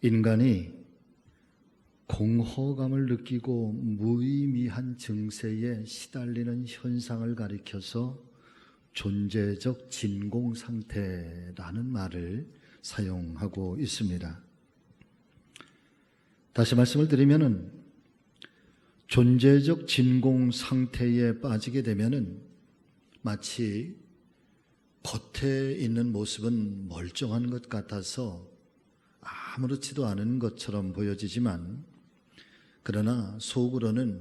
인간이 공허감을 느끼고 무의미한 증세에 시달리는 현상을 가리켜서 존재적 진공 상태라는 말을 사용하고 있습니다. 다시 말씀을 드리면은 존재적 진공 상태에 빠지게 되면은 마치 겉에 있는 모습은 멀쩡한 것 같아서 아무렇지도 않은 것처럼 보여지지만, 그러나 속으로는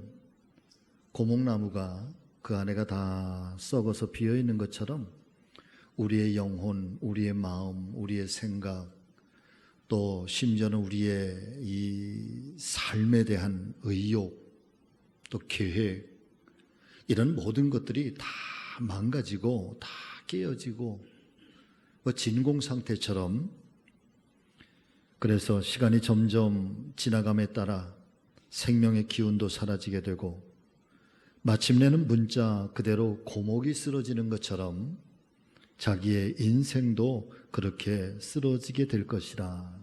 고목나무가 그 안에가 다 썩어서 비어있는 것처럼 우리의 영혼, 우리의 마음, 우리의 생각, 또 심지어는 우리의 이 삶에 대한 의욕, 또 계획, 이런 모든 것들이 다 망가지고 다 깨어지고 진공 상태처럼, 그래서 시간이 점점 지나감에 따라 생명의 기운도 사라지게 되고 마침내는 문자 그대로 고목이 쓰러지는 것처럼 자기의 인생도 그렇게 쓰러지게 될 것이라,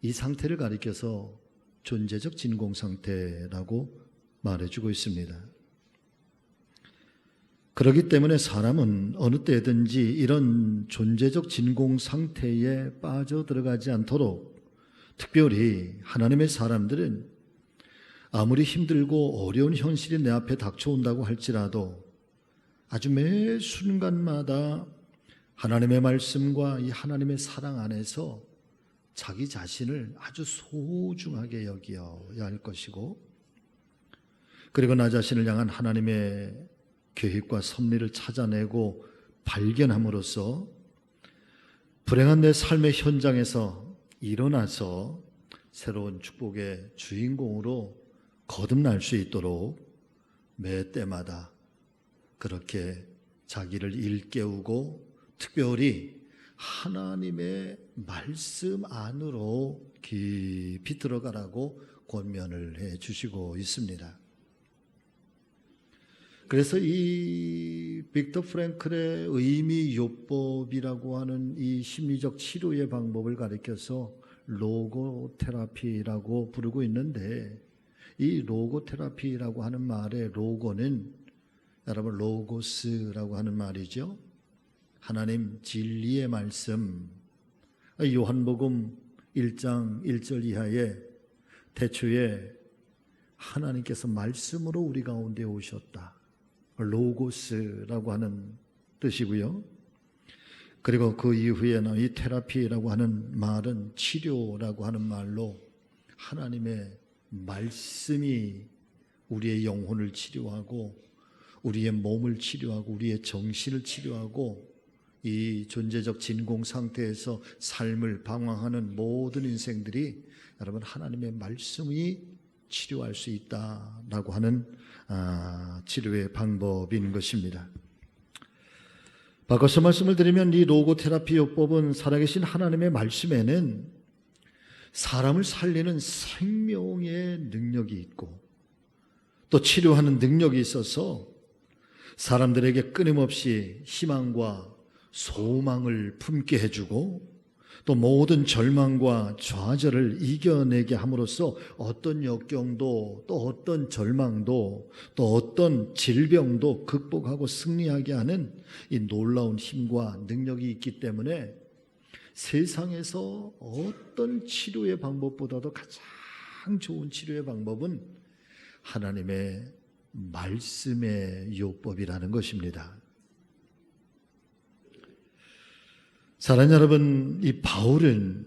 이 상태를 가리켜서 존재적 진공 상태라고 말해주고 있습니다. 그렇기 때문에 사람은 어느 때든지 이런 존재적 진공 상태에 빠져들어가지 않도록, 특별히 하나님의 사람들은 아무리 힘들고 어려운 현실이 내 앞에 닥쳐온다고 할지라도 아주 매 순간마다 하나님의 말씀과 이 하나님의 사랑 안에서 자기 자신을 아주 소중하게 여겨야 할 것이고, 그리고 나 자신을 향한 하나님의 계획과 섭리를 찾아내고 발견함으로써 불행한 내 삶의 현장에서 일어나서 새로운 축복의 주인공으로 거듭날 수 있도록 매 때마다 그렇게 자기를 일깨우고 특별히 하나님의 말씀 안으로 깊이 들어가라고 권면을 해 주시고 있습니다. 그래서 이 빅터 프랭클의 의미요법이라고 하는 이 심리적 치료의 방법을 가리켜서 로고테라피라고 부르고 있는데, 이 로고테라피라고 하는 말의 로고는 여러분 로고스라고 하는 말이죠. 하나님 진리의 말씀. 요한복음 1장 1절 이하에 태초에 하나님께서 말씀으로 우리 가운데 오셨다. 로고스라고 하는 뜻이고요. 그리고 그 이후에는 이 테라피라고 하는 말은 치료라고 하는 말로 하나님의 말씀이 우리의 영혼을 치료하고 우리의 몸을 치료하고 우리의 정신을 치료하고 이 존재적 진공 상태에서 삶을 방황하는 모든 인생들이 여러분 하나님의 말씀이 치료할 수 있다라고 하는 치료의 방법인 것입니다. 바꿔서 말씀을 드리면 이 로고테라피 요법은 살아계신 하나님의 말씀에는 사람을 살리는 생명의 능력이 있고 또 치료하는 능력이 있어서 사람들에게 끊임없이 희망과 소망을 품게 해주고 또 모든 절망과 좌절을 이겨내게 함으로써 어떤 역경도 또 어떤 절망도 또 어떤 질병도 극복하고 승리하게 하는 이 놀라운 힘과 능력이 있기 때문에 세상에서 어떤 치료의 방법보다도 가장 좋은 치료의 방법은 하나님의 말씀의 요법이라는 것입니다. 사랑하는 여러분, 이 바울은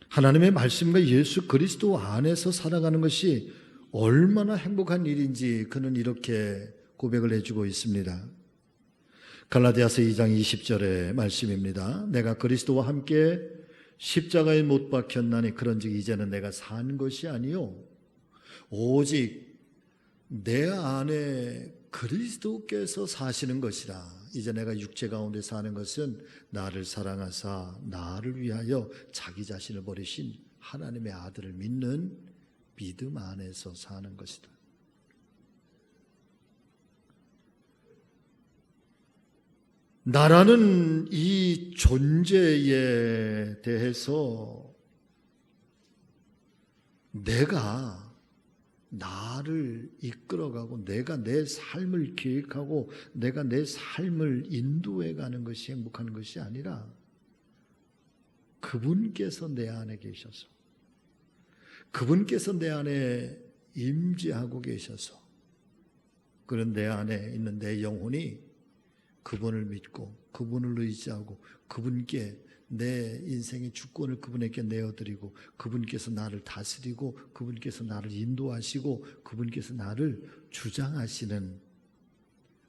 하나님의 말씀과 예수 그리스도 안에서 살아가는 것이 얼마나 행복한 일인지 그는 이렇게 고백을 해주고 있습니다. 갈라디아서 2장 20절의 말씀입니다. 내가 그리스도와 함께 십자가에 못 박혔나니 그런즉 이제는 내가 산 것이 아니요 오직 내 안에 그리스도께서 사시는 것이라. 이제 내가 육체 가운데 사는 것은 나를 사랑하사 나를 위하여 자기 자신을 버리신 하나님의 아들을 믿는 믿음 안에서 사는 것이다. 나라는 이 존재에 대해서 내가 나를 이끌어가고 내가 내 삶을 계획하고 내가 내 삶을 인도해가는 것이 행복한 것이 아니라 그분께서 내 안에 계셔서 그분께서 내 안에 임재하고 계셔서 그런 내 안에 있는 내 영혼이 그분을 믿고 그분을 의지하고 그분께 내 인생의 주권을 그분에게 내어드리고 그분께서 나를 다스리고 그분께서 나를 인도하시고 그분께서 나를 주장하시는,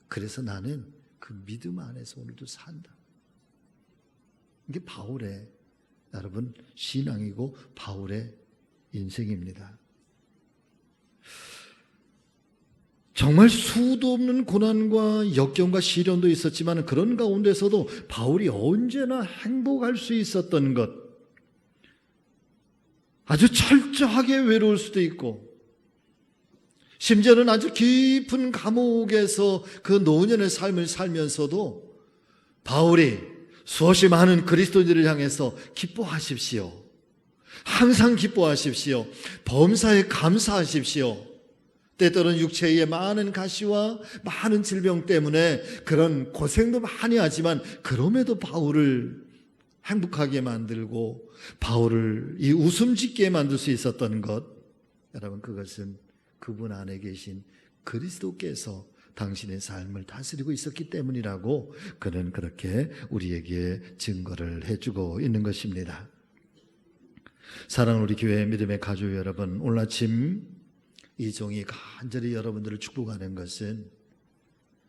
그래서 나는 그 믿음 안에서 오늘도 산다. 이게 바울의, 여러분, 신앙이고 바울의 인생입니다. 정말 수도 없는 고난과 역경과 시련도 있었지만 그런 가운데서도 바울이 언제나 행복할 수 있었던 것, 아주 철저하게 외로울 수도 있고 심지어는 아주 깊은 감옥에서 그 노년의 삶을 살면서도 바울이 수없이 많은 그리스도인들을 향해서 기뻐하십시오, 항상 기뻐하십시오, 범사에 감사하십시오, 때때로는 육체의 많은 가시와 많은 질병 때문에 그런 고생도 많이 하지만 그럼에도 바울을 행복하게 만들고 바울을 이 웃음 짓게 만들 수 있었던 것, 여러분, 그것은 그분 안에 계신 그리스도께서 당신의 삶을 다스리고 있었기 때문이라고 그는 그렇게 우리에게 증거를 해주고 있는 것입니다. 사랑하는 우리 교회 믿음의 가족 여러분, 오늘 아침 이 종이 간절히 여러분들을 축복하는 것은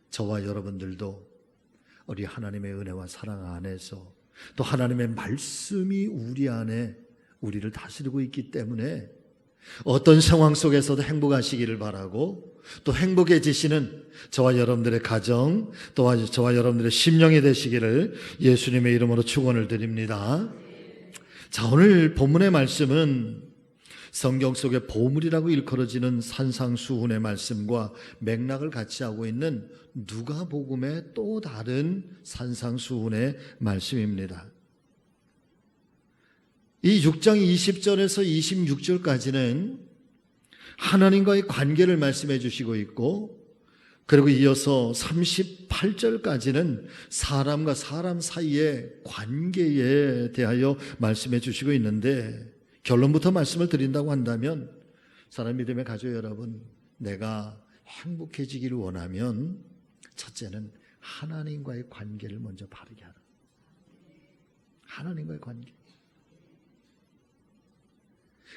저와 여러분들도 우리 하나님의 은혜와 사랑 안에서 또 하나님의 말씀이 우리 안에 우리를 다스리고 있기 때문에 어떤 상황 속에서도 행복하시기를 바라고, 또 행복해지시는 저와 여러분들의 가정, 또 저와 여러분들의 심령이 되시기를 예수님의 이름으로 축원을 드립니다. 자, 오늘 본문의 말씀은 성경 속의 보물이라고 일컬어지는 산상수훈의 말씀과 맥락을 같이 하고 있는 누가복음의 또 다른 산상수훈의 말씀입니다. 이 6장 20절에서 26절까지는 하나님과의 관계를 말씀해 주시고 있고, 그리고 이어서 38절까지는 사람과 사람 사이의 관계에 대하여 말씀해 주시고 있는데, 결론부터 말씀을 드린다고 한다면, 사람 믿음의 가족 여러분, 내가 행복해지기를 원하면 첫째는 하나님과의 관계를 먼저 바르게 하라. 하나님과의 관계.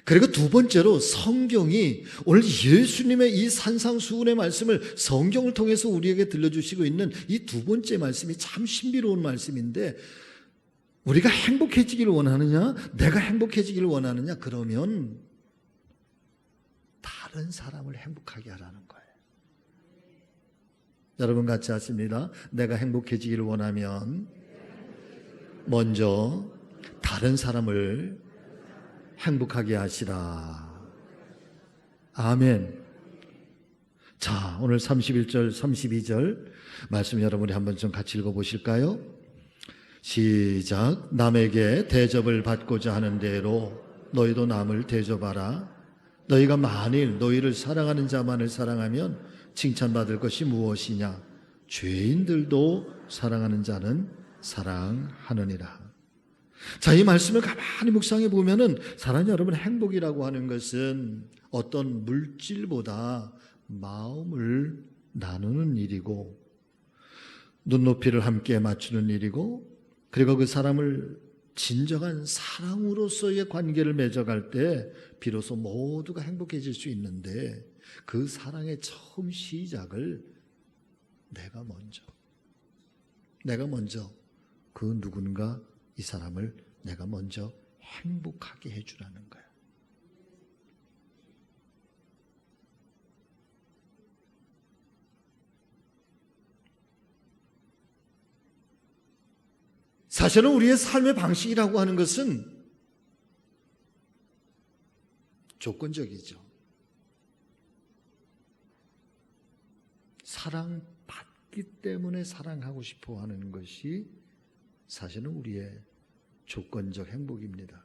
그리고 두 번째로 성경이 오늘 예수님의 이 산상수훈의 말씀을 성경을 통해서 우리에게 들려주시고 있는 이 두 번째 말씀이 참 신비로운 말씀인데, 우리가 행복해지기를 원하느냐, 내가 행복해지기를 원하느냐, 그러면 다른 사람을 행복하게 하라는 거예요. 여러분 같이 하십니다. 내가 행복해지기를 원하면 먼저 다른 사람을 행복하게 하시라. 아멘. 자, 오늘 31절, 32절 말씀 여러분이 한번 좀 같이 읽어보실까요? 시작. 남에게 대접을 받고자 하는 대로 너희도 남을 대접하라. 너희가 만일 너희를 사랑하는 자만을 사랑하면 칭찬받을 것이 무엇이냐? 죄인들도 사랑하는 자는 사랑하느니라. 자, 이 말씀을 가만히 묵상해 보면은 사랑하는 여러분, 행복이라고 하는 것은 어떤 물질보다 마음을 나누는 일이고, 눈높이를 함께 맞추는 일이고, 그리고 그 사람을 진정한 사랑으로서의 관계를 맺어갈 때 비로소 모두가 행복해질 수 있는데, 그 사랑의 처음 시작을 내가 먼저 그 누군가, 이 사람을 내가 먼저 행복하게 해주라는 거야. 사실은 우리의 삶의 방식이라고 하는 것은 조건적이죠. 사랑받기 때문에 사랑하고 싶어 하는 것이 사실은 우리의 조건적 행복입니다.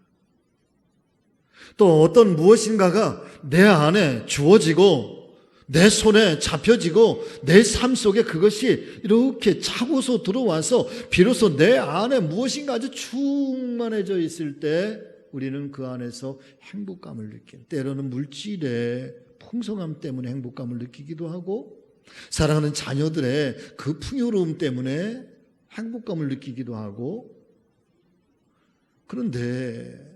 또 어떤 무엇인가가 내 안에 주어지고 내 손에 잡혀지고 내 삶 속에 그것이 이렇게 차고서 들어와서 비로소 내 안에 무엇인가 아주 충만해져 있을 때 우리는 그 안에서 행복감을 느끼는, 때로는 물질의 풍성함 때문에 행복감을 느끼기도 하고 사랑하는 자녀들의 그 풍요로움 때문에 행복감을 느끼기도 하고. 그런데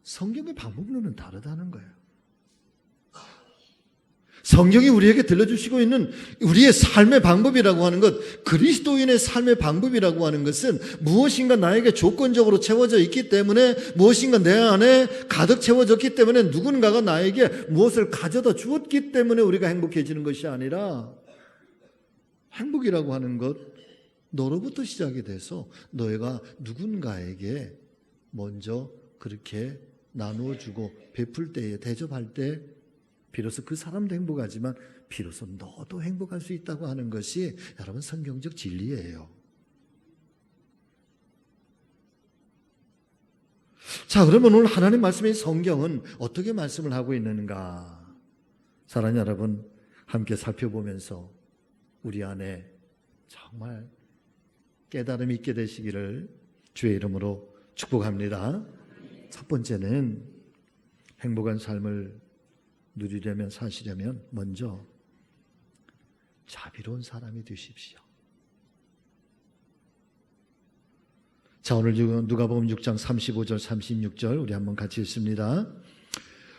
성경의 방법론은 다르다는 거예요. 성경이 우리에게 들려주시고 있는 우리의 삶의 방법이라고 하는 것, 그리스도인의 삶의 방법이라고 하는 것은 무엇인가 나에게 조건적으로 채워져 있기 때문에, 무엇인가 내 안에 가득 채워졌기 때문에, 누군가가 나에게 무엇을 가져다 주었기 때문에 우리가 행복해지는 것이 아니라, 행복이라고 하는 것 너로부터 시작이 돼서 너희가 누군가에게 먼저 그렇게 나누어주고 베풀 때에, 대접할 때 비로소 그 사람도 행복하지만 비로소 너도 행복할 수 있다고 하는 것이 여러분 성경적 진리예요. 자, 그러면 오늘 하나님 말씀인 성경은 어떻게 말씀을 하고 있는가? 사랑하는 여러분, 함께 살펴보면서 우리 안에 정말 깨달음이 있게 되시기를 주의 이름으로 축복합니다. 첫 번째는 행복한 삶을 누리려면, 사시려면 먼저 자비로운 사람이 되십시오. 자, 오늘 누가복음 6장 35절 36절 우리 한번 같이 읽습니다.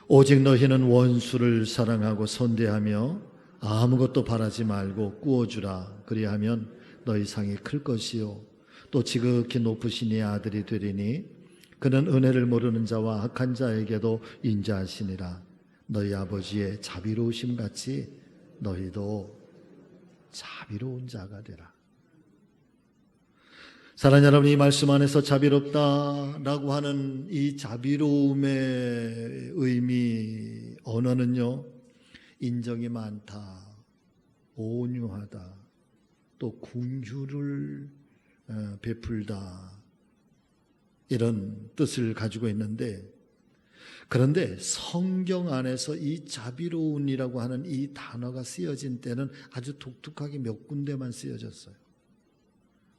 오직 너희는 원수를 사랑하고 선대하며 아무것도 바라지 말고 꾸어주라. 그리하면 너희 상이 클 것이요 또 지극히 높으신 이 아들이 되리니 그는 은혜를 모르는 자와 악한 자에게도 인자하시니라. 너희 아버지의 자비로우심 같이 너희도 자비로운 자가 되라. 사랑하는 여러분, 이 말씀 안에서 자비롭다라고 하는 이 자비로움의 의미, 언어는요, 인정이 많다, 온유하다, 또 긍휼을 베풀다, 이런 뜻을 가지고 있는데, 그런데 성경 안에서 이 자비로운이라고 하는 이 단어가 쓰여진 때는 아주 독특하게 몇 군데만 쓰여졌어요.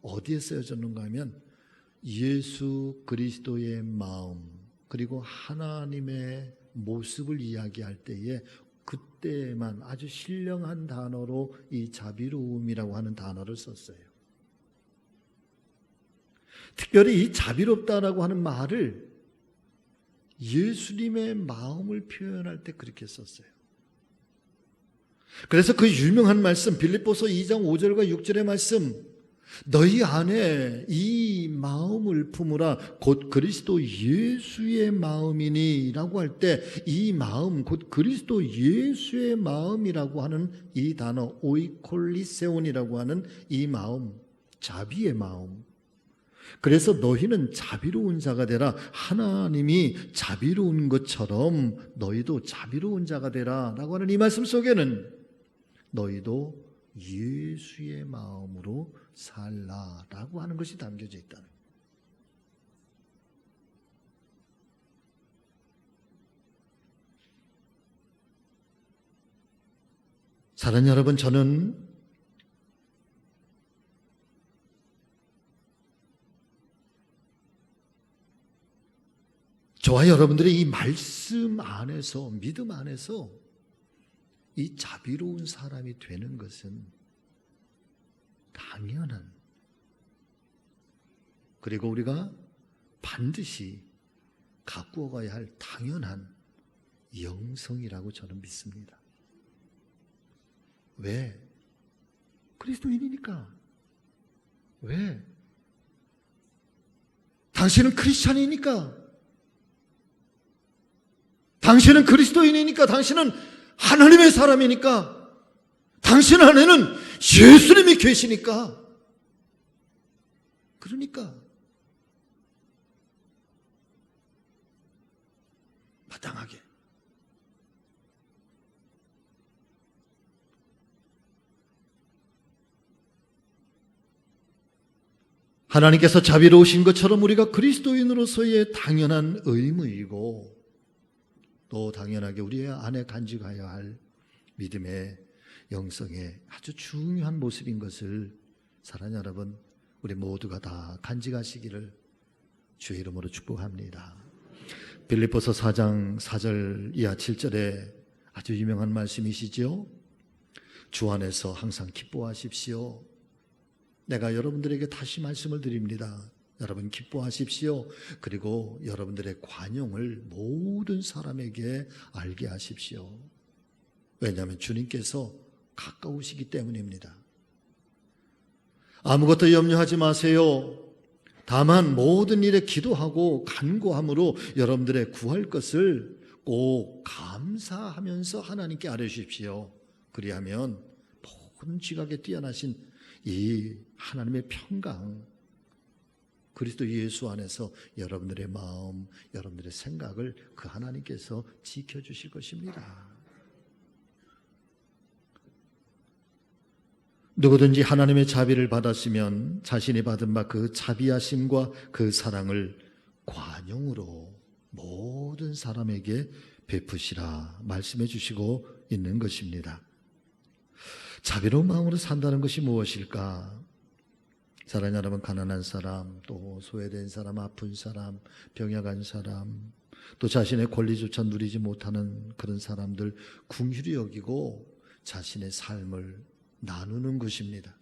어디에 쓰여졌는가 하면 예수 그리스도의 마음, 그리고 하나님의 모습을 이야기할 때에 그때만 아주 신령한 단어로 이 자비로움이라고 하는 단어를 썼어요. 특별히 이 자비롭다라고 하는 말을 예수님의 마음을 표현할 때 그렇게 썼어요. 그래서 그 유명한 말씀, 빌립보서 2장 5절과 6절의 말씀, 너희 안에 이 마음을 품으라 곧 그리스도 예수의 마음이니 라고 할 때 이 마음, 곧 그리스도 예수의 마음이라고 하는 이 단어, 오이콜리세온이라고 하는 이 마음, 자비의 마음, 그래서 너희는 자비로운 자가 되라. 하나님이 자비로운 것처럼 너희도 자비로운 자가 되라 라고 하는 이 말씀 속에는 너희도 예수의 마음으로 살라 라고 하는 것이 담겨져 있다는 거예요. 사랑하는 여러분, 저는 저와 여러분들의 이 말씀 안에서, 믿음 안에서 이 자비로운 사람이 되는 것은 당연한, 그리고 우리가 반드시 갖고 가야 할 당연한 영성이라고 저는 믿습니다. 왜? 그리스도인이니까. 왜? 당신은 크리스찬이니까. 당신은 그리스도인이니까. 당신은 하나님의 사람이니까. 당신 안에는 예수님이 계시니까. 그러니까 마땅하게 하나님께서 자비로우신 것처럼 우리가 그리스도인으로서의 당연한 의무이고 또 당연하게 우리 안에 간직하여야 할 믿음의 영성의 아주 중요한 모습인 것을 사랑하는 여러분, 우리 모두가 다 간직하시기를 주의 이름으로 축복합니다. 빌립보서 4장 4절 이하 7절에 아주 유명한 말씀이시죠. 주 안에서 항상 기뻐하십시오. 내가 여러분들에게 다시 말씀을 드립니다. 여러분 기뻐하십시오. 그리고 여러분들의 관용을 모든 사람에게 알게 하십시오. 왜냐하면 주님께서 가까우시기 때문입니다. 아무것도 염려하지 마세요. 다만 모든 일에 기도하고 간구함으로 여러분들의 구할 것을 꼭 감사하면서 하나님께 아뢰십시오. 그리하면 모든 지각에 뛰어나신 이 하나님의 평강, 그리스도 예수 안에서 여러분들의 마음, 여러분들의 생각을 그 하나님께서 지켜주실 것입니다. 누구든지 하나님의 자비를 받았으면 자신이 받은 바 그 자비하심과 그 사랑을 관용으로 모든 사람에게 베푸시라 말씀해 주시고 있는 것입니다. 자비로운 마음으로 산다는 것이 무엇일까? 사랑하는 여러분, 가난한 사람, 또 소외된 사람, 아픈 사람, 병약한 사람, 또 자신의 권리조차 누리지 못하는 그런 사람들 긍휼히 여기고 자신의 삶을 나누는 것입니다.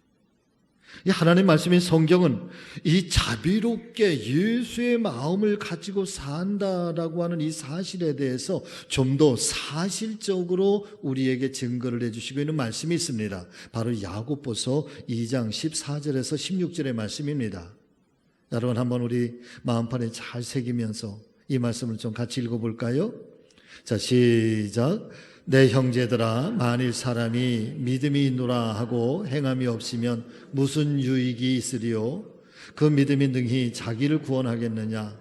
이 하나님 말씀인 성경은 이 자비롭게 예수의 마음을 가지고 산다라고 하는 이 사실에 대해서 좀 더 사실적으로 우리에게 증거를 해주시고 있는 말씀이 있습니다. 바로 야고보서 2장 14절에서 16절의 말씀입니다. 여러분 한번 우리 마음판에 잘 새기면서 이 말씀을 좀 같이 읽어볼까요? 자, 시작. 내 형제들아, 만일 사람이 믿음이 있노라 하고 행함이 없으면 무슨 유익이 있으리요? 그 믿음이 능히 자기를 구원하겠느냐?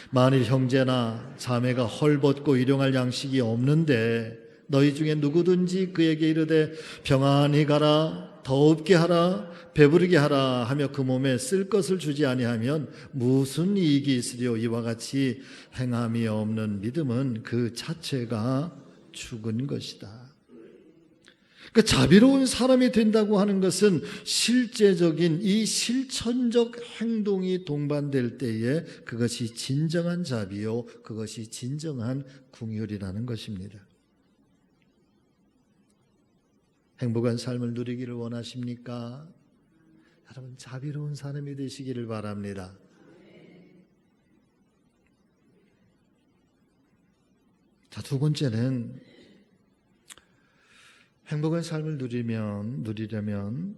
만일 형제나 자매가 헐벗고 일용할 양식이 없는데 너희 중에 누구든지 그에게 이르되 평안히 가라, 더웁게 하라, 배부르게 하라 하며 그 몸에 쓸 것을 주지 아니하면 무슨 이익이 있으리요? 이와 같이 행함이 없는 믿음은 그 자체가 죽은 것이다. 그러니까 자비로운 사람이 된다고 하는 것은 실제적인 이 실천적 행동이 동반될 때에 그것이 진정한 자비요, 그것이 진정한 긍휼이라는 것입니다. 행복한 삶을 누리기를 원하십니까? 여러분, 자비로운 사람이 되시기를 바랍니다. 자, 두 번째는 행복한 삶을 누리려면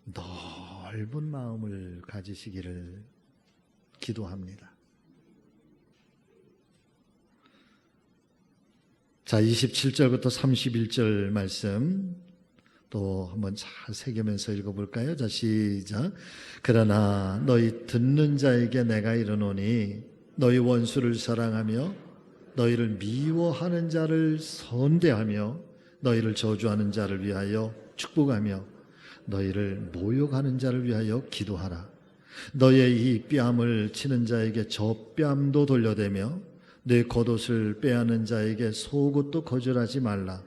넓은 마음을 가지시기를 기도합니다. 자, 27절부터 31절 말씀 또 한번 잘 새기면서 읽어볼까요? 자, 시작. 그러나 너희 듣는 자에게 내가 이르노니 너희 원수를 사랑하며 너희를 미워하는 자를 선대하며 너희를 저주하는 자를 위하여 축복하며 너희를 모욕하는 자를 위하여 기도하라. 너희의 이 뺨을 치는 자에게 저 뺨도 돌려대며 내 겉옷을 빼앗는 자에게 속옷도 거절하지 말라.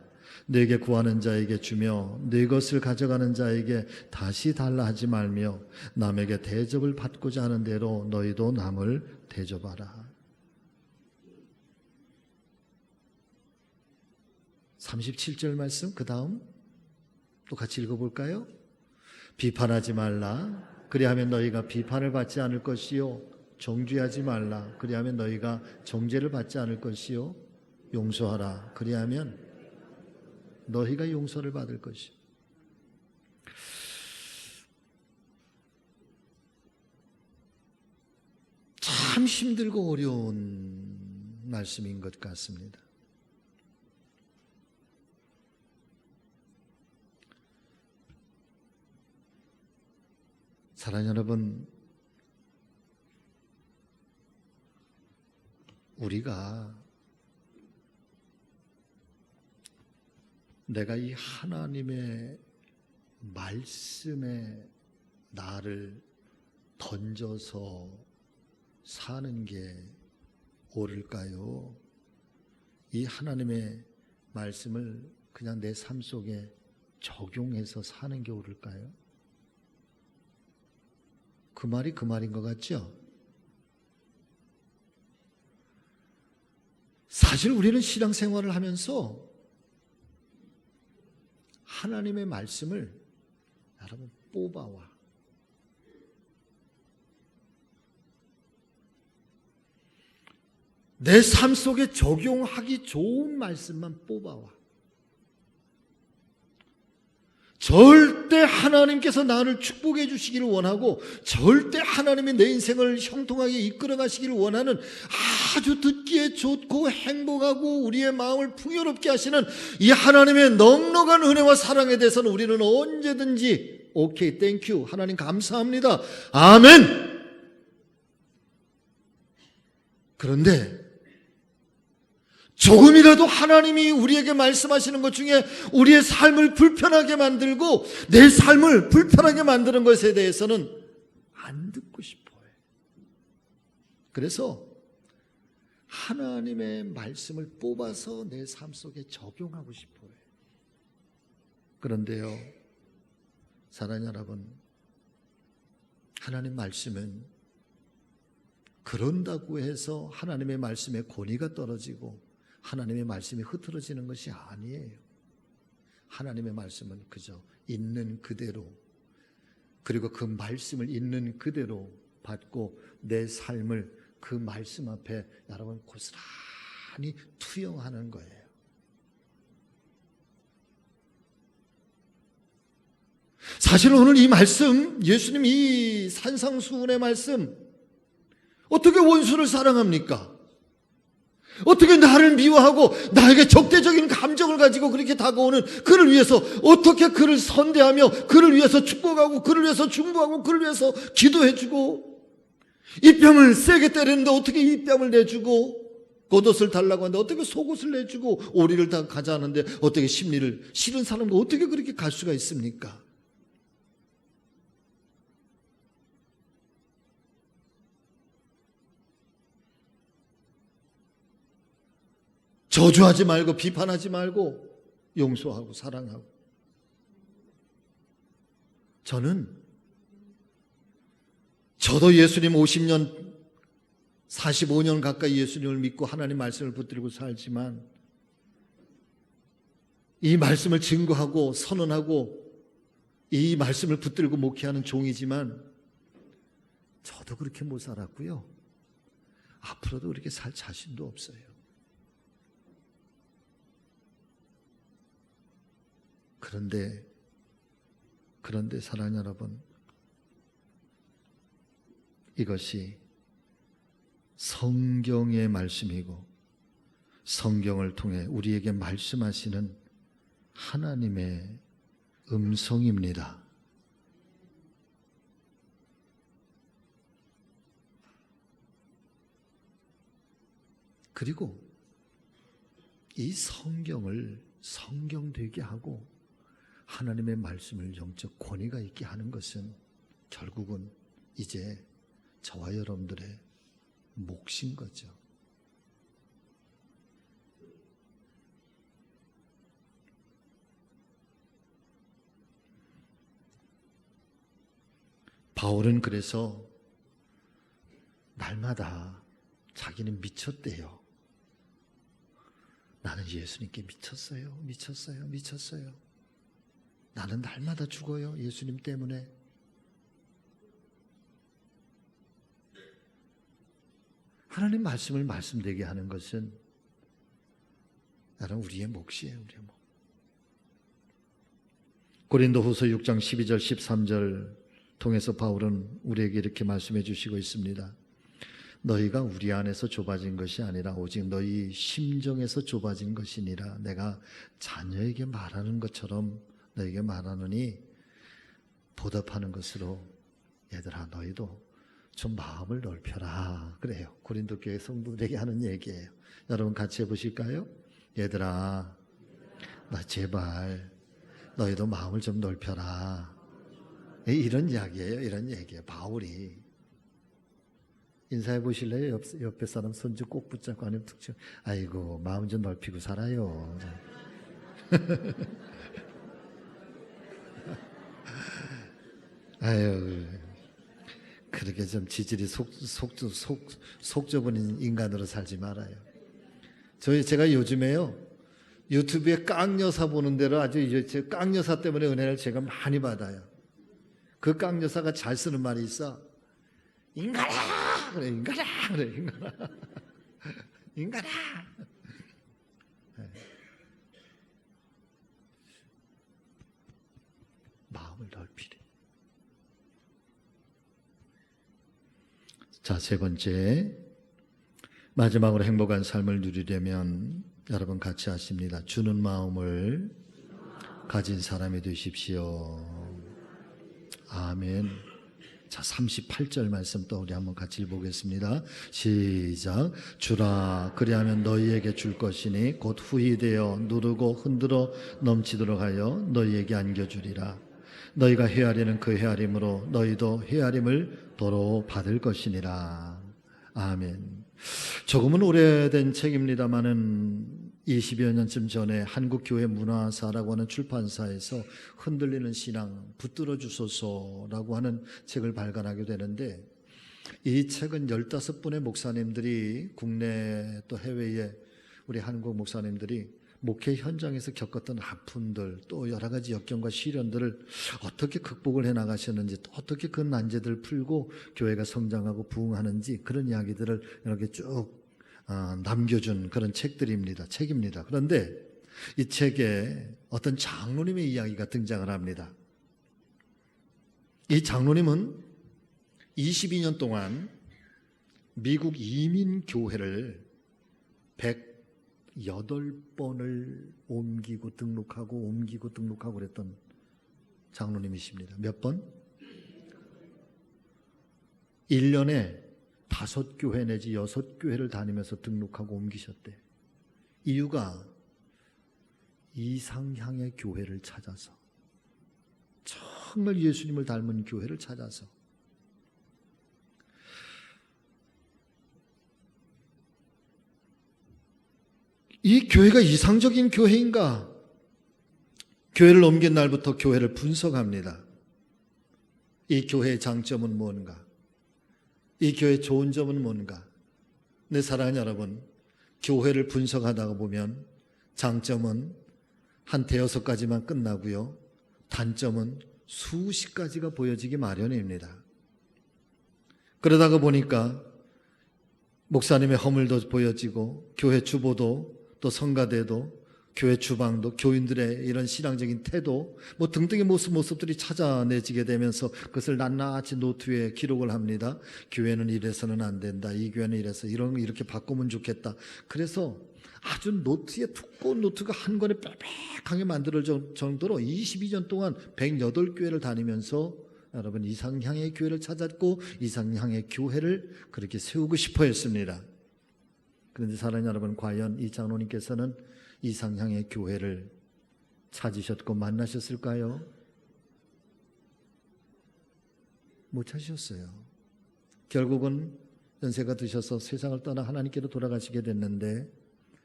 내게 구하는 자에게 주며 내 것을 가져가는 자에게 다시 달라 하지 말며 남에게 대접을 받고자 하는 대로 너희도 남을 대접하라. 37절 말씀, 그 다음 또 같이 읽어볼까요? 비판하지 말라. 그리하면 너희가 비판을 받지 않을 것이요. 정죄하지 말라. 그리하면 너희가 정죄를 받지 않을 것이요. 용서하라. 그리하면 너희가 용서를 받을 것이요. 참 힘들고 어려운 말씀인 것 같습니다. 사랑하는 여러분, 우리가 내가 이 하나님의 말씀에 나를 던져서 사는 게 옳을까요? 이 하나님의 말씀을 그냥 내 삶 속에 적용해서 사는 게 옳을까요? 그 말이 그 말인 것 같죠? 사실 우리는 신앙생활을 하면서 하나님의 말씀을 여러분 뽑아와. 내 삶 속에 적용하기 좋은 말씀만 뽑아와. 절대 하나님께서 나를 축복해 주시기를 원하고 절대 하나님이 내 인생을 형통하게 이끌어 가시기를 원하는 아주 듣기에 좋고 행복하고 우리의 마음을 풍요롭게 하시는 이 하나님의 넉넉한 은혜와 사랑에 대해서는 우리는 언제든지 오케이, 땡큐, 하나님 감사합니다, 아멘. 그런데 조금이라도 하나님이 우리에게 말씀하시는 것 중에 우리의 삶을 불편하게 만들고 내 삶을 불편하게 만드는 것에 대해서는 안 듣고 싶어요. 그래서 하나님의 말씀을 뽑아서 내 삶 속에 적용하고 싶어요. 그런데요, 사랑하는 여러분, 하나님 말씀은 그런다고 해서 하나님의 말씀의 권위가 떨어지고 하나님의 말씀이 흐트러지는 것이 아니에요. 하나님의 말씀은 그저 있는 그대로, 그리고 그 말씀을 있는 그대로 받고 내 삶을 그 말씀 앞에 여러분 고스란히 투영하는 거예요. 사실 오늘 이 말씀, 예수님 이 산상수훈의 말씀, 어떻게 원수를 사랑합니까? 어떻게 나를 미워하고 나에게 적대적인 감정을 가지고 그렇게 다가오는 그를 위해서 어떻게 그를 선대하며 그를 위해서 축복하고 그를 위해서 중보하고 그를 위해서 기도해주고, 이 뺨을 세게 때리는데 어떻게 이 뺨을 내주고, 겉옷을 달라고 하는데 어떻게 속옷을 내주고, 오리를 다 가자는데 어떻게 심리를, 싫은 사람도 어떻게 그렇게 갈 수가 있습니까? 저주하지 말고 비판하지 말고 용서하고 사랑하고. 저도 예수님 50년 45년 가까이 예수님을 믿고 하나님 말씀을 붙들고 살지만, 이 말씀을 증거하고 선언하고 이 말씀을 붙들고 목회하는 종이지만 저도 그렇게 못 살았고요, 앞으로도 그렇게 살 자신도 없어요. 그런데 사랑하는 여러분, 이것이 성경의 말씀이고 성경을 통해 우리에게 말씀하시는 하나님의 음성입니다. 그리고 이 성경을 성경되게 하고 하나님의 말씀을 영적 권위가 있게 하는 것은 결국은 이제 저와 여러분들의 몫인 거죠. 바울은 그래서 날마다 자기는 미쳤대요. 나는 예수님께 미쳤어요. 나는 날마다 죽어요. 예수님 때문에. 하나님 말씀을 말씀되게 하는 것은 나는 우리의 몫이에요. 우리의 몫. 고린도후서 6장 12절 13절 통해서 바울은 우리에게 이렇게 말씀해 주시고 있습니다. 너희가 우리 안에서 좁아진 것이 아니라 오직 너희 심정에서 좁아진 것이니라. 내가 자녀에게 말하는 것처럼 너에게 말하노니 보답하는 것으로 얘들아 너희도 좀 마음을 넓혀라. 그래요. 고린도 교회 성도들에게 하는 얘기예요. 여러분 같이 해보실까요? 얘들아 나 제발 너희도 마음을 좀 넓혀라. 이런 이야기예요. 이런 얘기예요. 바울이 인사해 보실래요? 옆에 사람 손좀 꼭 붙잡고 아니면 툭 치고 아이고 마음 좀 넓히고 살아요. 아유 그렇게 좀 지질이 속 좁은 인간으로 살지 말아요. 제가 요즘에요 유튜브에 깡여사 보는 대로 아주 이제 깡여사 때문에 은혜를 제가 많이 받아요. 그 깡여사가 잘 쓰는 말이 있어. 인간아 그래 인간아 그래 인간아 인간아. 마음을 넓히래. 자, 세 번째, 마지막으로 행복한 삶을 누리려면 여러분 같이 하십니다. 주는 마음을 가진 사람이 되십시오. 아멘. 자, 38절 말씀 또 우리 한번 같이 읽어보겠습니다. 시작. 주라 그리하면 너희에게 줄 것이니 곧 후히되어 누르고 흔들어 넘치도록 하여 너희에게 안겨주리라. 너희가 헤아리는 그 헤아림으로 너희도 헤아림을 도로 받을 것이니라. 아멘. 조금은 오래된 책입니다마는 20여 년쯤 전에 한국교회 문화사라고 하는 출판사에서 흔들리는 신앙 붙들어 주소서라고 하는 책을 발간하게 되는데, 이 책은 15분의 목사님들이 국내 또 해외에 우리 한국 목사님들이 목회 현장에서 겪었던 아픔들 또 여러 가지 역경과 시련들을 어떻게 극복을 해나가셨는지 또 어떻게 그 난제들을 풀고 교회가 성장하고 부흥하는지 그런 이야기들을 이렇게 쭉 남겨준 그런 책입니다. 그런데 이 책에 어떤 장로님의 이야기가 등장을 합니다. 이 장로님은 22년 동안 미국 이민교회를 108번을 옮기고 등록하고 그랬던 장로님이십니다. 몇 번? 1년에 5교회 내지 6교회를 다니면서 등록하고 옮기셨대. 이유가 이상향의 교회를 찾아서, 정말 예수님을 닮은 교회를 찾아서. 이 교회가 이상적인 교회인가? 교회를 옮긴 날부터 교회를 분석합니다. 이 교회의 장점은 뭔가? 이 교회의 좋은 점은 뭔가? 내 사랑하는 여러분, 교회를 분석하다가 보면 장점은 한 5가지만 끝나고요, 단점은 수십 가지가 보여지기 마련입니다. 그러다가 보니까 목사님의 허물도 보여지고 교회 주보도 또 성가대도 교회 주방도 교인들의 이런 신앙적인 태도 뭐 등등의 모습들이 찾아내지게 되면서 그것을 낱낱이 노트에 기록을 합니다. 교회는 이래서는 안 된다. 이 교회는 이래서 이렇게 바꾸면 좋겠다. 그래서 아주 노트에 두꺼운 노트가 한 권에 빽빽하게 만들어질 정도로 22년 동안 108교회를 다니면서 여러분 이상향의 교회를 찾았고 이상향의 교회를 그렇게 세우고 싶어 했습니다. 그런데 사랑하는 여러분, 과연 이 장로님께서는 이상향의 교회를 찾으셨고 만나셨을까요? 못 찾으셨어요. 결국은 연세가 드셔서 세상을 떠나 하나님께로 돌아가시게 됐는데,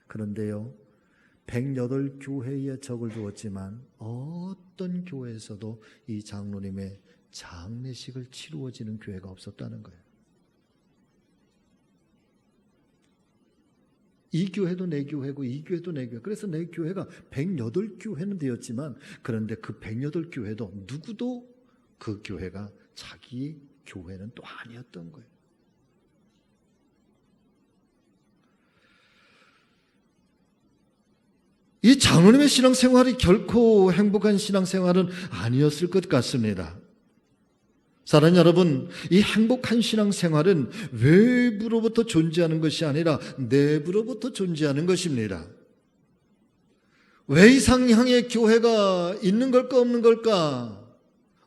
그런데요 108교회에 적을 두었지만 어떤 교회에서도 이 장로님의 장례식을 치루어지는 교회가 없었다는 거예요. 이 교회도 내 교회고 이 교회도 내 교회. 그래서 내 교회가 108교회는 되었지만, 그런데 그 108교회도 누구도 그 교회가 자기 교회는 또 아니었던 거예요. 이 장로님의 신앙생활이 결코 행복한 신앙생활은 아니었을 것 같습니다. 사랑하는 여러분, 이 행복한 신앙생활은 외부로부터 존재하는 것이 아니라 내부로부터 존재하는 것입니다. 왜 이상향의 교회가 있는 걸까 없는 걸까?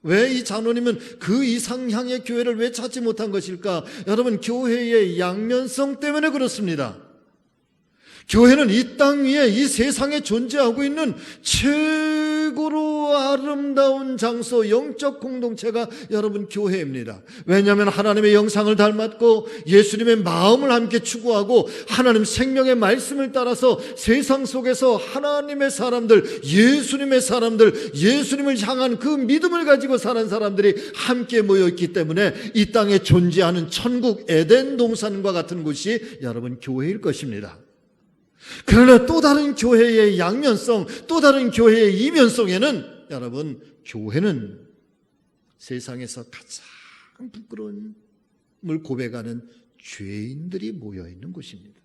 왜 이 장로님은 그 이상향의 교회를 왜 찾지 못한 것일까? 여러분, 교회의 양면성 때문에 그렇습니다. 교회는 이 땅 위에 이 세상에 존재하고 있는 최고로 아름다운 장소, 영적 공동체가 여러분 교회입니다. 왜냐하면 하나님의 영상을 닮았고 예수님의 마음을 함께 추구하고 하나님 생명의 말씀을 따라서 세상 속에서 하나님의 사람들, 예수님의 사람들, 예수님을 향한 그 믿음을 가지고 사는 사람들이 함께 모여있기 때문에 이 땅에 존재하는 천국 에덴 동산과 같은 곳이 여러분 교회일 것입니다. 그러나 또 다른 교회의 양면성, 또 다른 교회의 이면성에는 여러분 교회는 세상에서 가장 부끄러움을 고백하는 죄인들이 모여있는 곳입니다.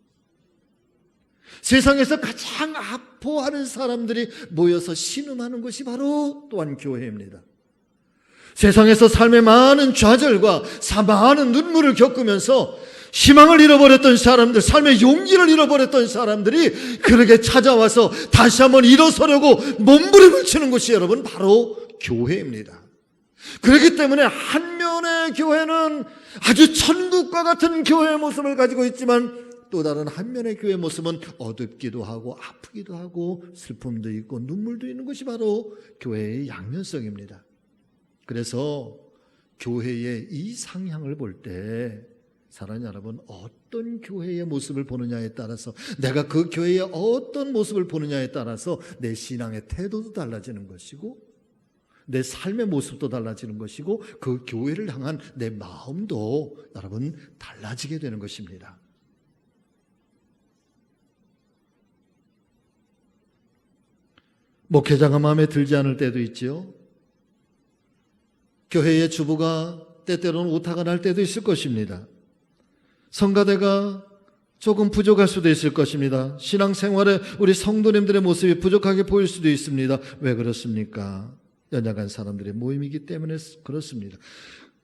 세상에서 가장 아파하는 사람들이 모여서 신음하는 것이 바로 또한 교회입니다. 세상에서 삶의 많은 좌절과 많은 눈물을 겪으면서 희망을 잃어버렸던 사람들, 삶의 용기를 잃어버렸던 사람들이 그렇게 찾아와서 다시 한번 일어서려고 몸부림을 치는 것이 여러분 바로 교회입니다. 그렇기 때문에 한면의 교회는 아주 천국과 같은 교회의 모습을 가지고 있지만 또 다른 한면의 교회의 모습은 어둡기도 하고 아프기도 하고 슬픔도 있고 눈물도 있는 것이 바로 교회의 양면성입니다. 그래서 교회의 이 상향을 볼 때 사랑하는 여러분, 어떤 교회의 모습을 보느냐에 따라서, 내가 그 교회의 어떤 모습을 보느냐에 따라서 내 신앙의 태도도 달라지는 것이고 내 삶의 모습도 달라지는 것이고 그 교회를 향한 내 마음도 여러분 달라지게 되는 것입니다. 목회자가 마음에 들지 않을 때도 있지요. 교회의 주부가 때때로는 오타가 날 때도 있을 것입니다. 성가대가 조금 부족할 수도 있을 것입니다. 신앙생활에 우리 성도님들의 모습이 부족하게 보일 수도 있습니다. 왜 그렇습니까? 연약한 사람들의 모임이기 때문에 그렇습니다.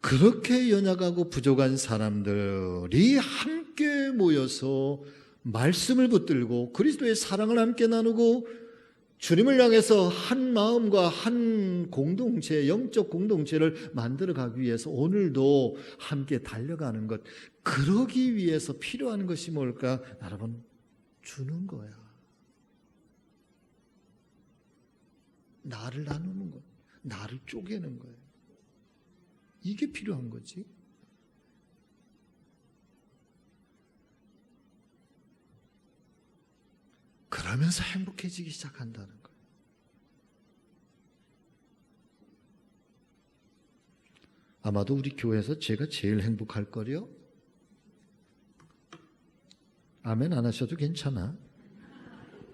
그렇게 연약하고 부족한 사람들이 함께 모여서 말씀을 붙들고 그리스도의 사랑을 함께 나누고 주님을 향해서 한 마음과 한 공동체, 영적 공동체를 만들어가기 위해서 오늘도 함께 달려가는 것, 그러기 위해서 필요한 것이 뭘까? 여러분, 주는 거야. 나를 나누는 것, 나를 쪼개는 거예요. 이게 필요한 거지. 그러면서 행복해지기 시작한다는 거예요. 아마도 우리 교회에서 제가 제일 행복할 거요. 아멘 안 하셔도 괜찮아.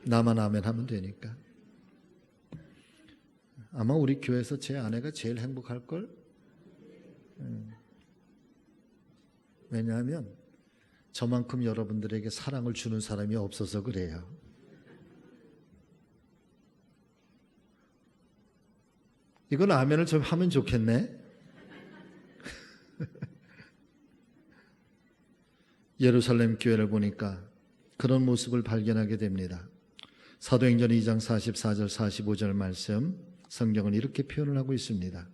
나만 아멘 하면 되니까. 아마 우리 교회에서 제 아내가 제일 행복할 걸. 왜냐하면 저만큼 여러분들에게 사랑을 주는 사람이 없어서 그래요. 이건 아멘을 좀 하면 좋겠네. 예루살렘 교회를 보니까 그런 모습을 발견하게 됩니다. 사도행전 2장 44절 45절 말씀, 성경은 이렇게 표현을 하고 있습니다.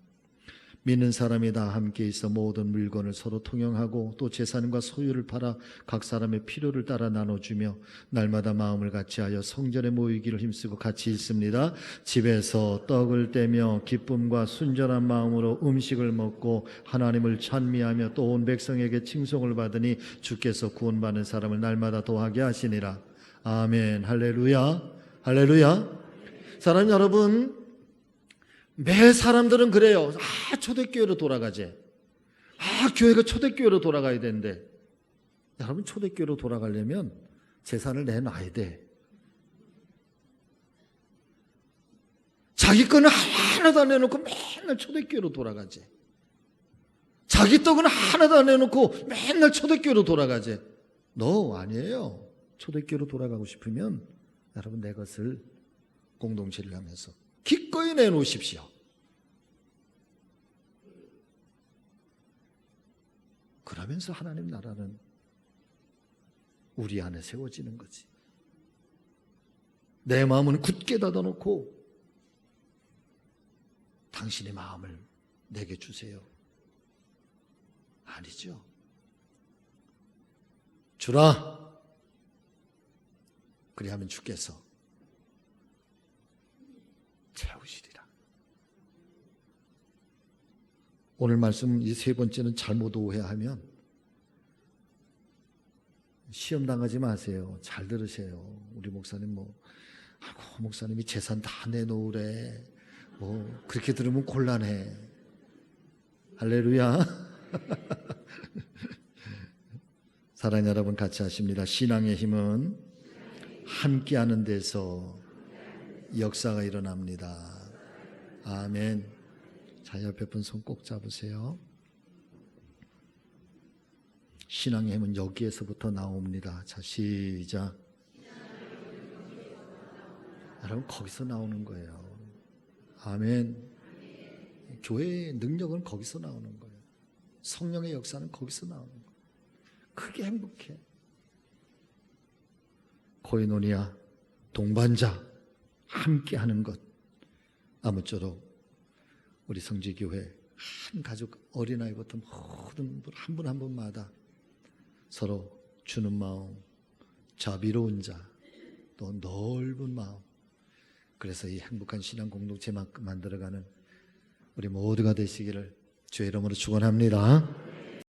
믿는 사람이 다 함께 있어 모든 물건을 서로 통용하고 또 재산과 소유를 팔아 각 사람의 필요를 따라 나눠주며 날마다 마음을 같이하여 성전에 모이기를 힘쓰고 같이 있습니다. 집에서 떡을 떼며 기쁨과 순전한 마음으로 음식을 먹고 하나님을 찬미하며 또 온 백성에게 칭송을 받으니 주께서 구원받는 사람을 날마다 도하게 하시니라. 아멘. 할렐루야. 할렐루야. 사랑하는 여러분, 매 사람들은 그래요. 초대교회로 돌아가지. 교회가 초대교회로 돌아가야 되는데, 여러분, 초대교회로 돌아가려면 재산을 내놔야 돼. 자기 거는 하나도 안 내놓고 맨날 초대교회로 돌아가지. 자기 떡은 하나도 안 내놓고 맨날 초대교회로 돌아가지. 너 아니에요. 초대교회로 돌아가고 싶으면 여러분 내 것을 공동체를 하면서 기꺼이 내놓으십시오. 그러면서 하나님 나라는 우리 안에 세워지는 거지. 내 마음은 굳게 닫아놓고 당신의 마음을 내게 주세요. 아니죠. 주라. 그리하면 주께서 채우시리라. 오늘 말씀 이 세 번째는 잘못 오해하면 시험 당하지 마세요. 잘 들으세요. 우리 목사님 아이고, 목사님이 재산 다 내놓으래. 그렇게 들으면 곤란해. 할렐루야. 사랑하는 여러분, 같이 하십니다. 신앙의 힘은 함께하는 데서 역사가 일어납니다. 아멘. 자, 옆에 분 손 꼭 잡으세요. 신앙의 힘은 여기에서부터 나옵니다. 자, 시작. 여러분, 거기서 나오는 거예요. 아멘. 교회의 능력은 거기서 나오는 거예요. 성령의 역사는 거기서 나오는 거예요. 크게 행복해. 코이노니아, 동반자, 함께하는 것. 아무쪼록 우리 성지교회 한 가족, 어린아이부터 모든 한 분 한 분마다 서로 주는 마음, 자비로운 자, 또 넓은 마음. 그래서 이 행복한 신앙 공동체 만들어가는 우리 모두가 되시기를 주의 이름으로 축원합니다.